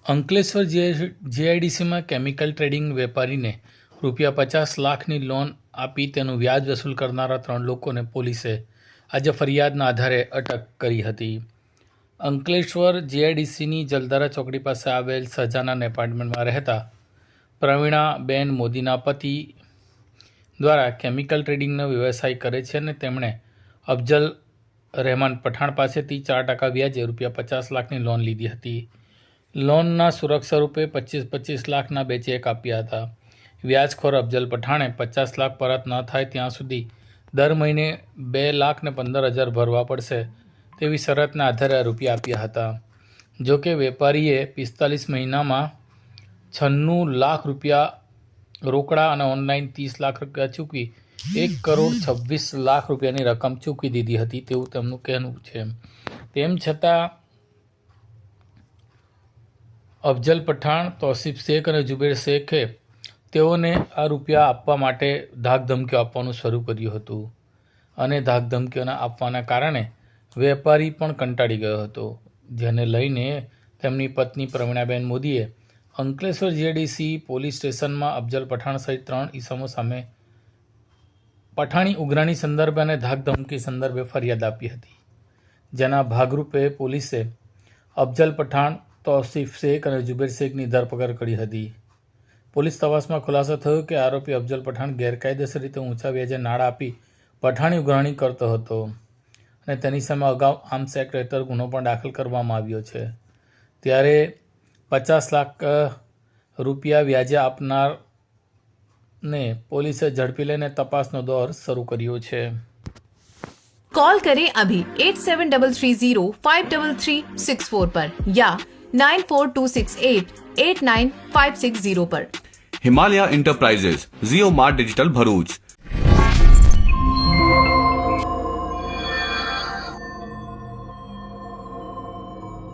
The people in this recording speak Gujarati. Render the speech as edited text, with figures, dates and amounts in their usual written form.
અંકલેશ્વર જીઆઈડીસીમાં કેમિકલ ટ્રેડિંગ વેપારીને ₹50 લાખની લોન આપી તેનું વ્યાજ વસૂલ કરનારા 3 લોકોને પોલીસે આજે ફરિયાદના આધારે અટક કરી હતી. અંકલેશ્વર જીઆઈડીસીની જલધારા ચોકડી પાસે આવેલ સહજાનંદ એપાર્ટમેન્ટમાં રહેતા પ્રવીણાબેન મોદીના પતિ દ્વારા કેમિકલ ટ્રેડિંગનો વ્યવસાય કરે છે અને તેમણે અફજલ રહેમાન પઠાણ પાસેથી 4% વ્યાજે ₹50 લાખની લોન લીધી હતી. લોનના સુરક્ષા રૂપે 25 લાખના 2 ચેક આપ્યા હતા. વ્યાજખોર અફજલ પઠાણે 50 લાખ પરત ન થાય ત્યાં સુધી દર મહિને 2,15,000 ભરવા પડશે તેવી શરતના આધારે રૂપિયા આપ્યા હતા. જો કે વેપારીએ 45 મહિનામાં 96 લાખ રૂપિયા રોકડા અને ઓનલાઈન 30 લાખ રૂપિયા ચૂકવી 1,26 લાખ રૂપિયાની રકમ ચૂકવી દીધી હતી તેવું તેમનું કહેવું છે. તેમ છતાં અફજલ પઠાણ, તૌસીફ શેખ અને જુબેર શેખે તેઓને આ રૂપિયા આપવા માટે ધાકધમકીઓ આપવાનું શરૂ કર્યું હતું અને ધાકધમકીઓના આપવાના કારણે વેપારી પણ કંટાળી ગયો હતો, જેને લઈને તેમની પત્ની પ્રવીણાબેન મોદીએ અંકલેશ્વર જીઆઈડીસી પોલીસ સ્ટેશનમાં અફજલ પઠાણ સહિત 3 ઈસમો સામે પઠાણી ઉઘરાણી સંદર્ભે અને ધાકધમકી સંદર્ભે ફરિયાદ આપી હતી. જેના ભાગરૂપે પોલીસે અફજલ પઠાણ, તૌસીફ શેખ અને જુબેર શેખની ધરપકડ કરી હતી. પોલીસ તપાસમાં ખુલાસો થયો કે આરોપી અફજલ પઠાણ ગેરકાયદેસર રીતે ઊંચા વ્યાજે નાણાં આપી પઠાણી ઉઘરાણી કરતો હતો અને તેની સામે અગાઉ આર્મ્સ એક્ટ હેઠળ ગુનો પણ દાખલ કરવામાં આવ્યો છે. ત્યારે 50 લાખ રૂપિયા વ્યાજે આપનારને પોલીસે ઝડપી લઈને તપાસનો દોર શરૂ કર્યો છે. कॉल करें अभी 8733053364 पर या 9426889560 पर. हिमालय इंटरप्राइजेज, जियो मार्ट डिजिटल भरूच,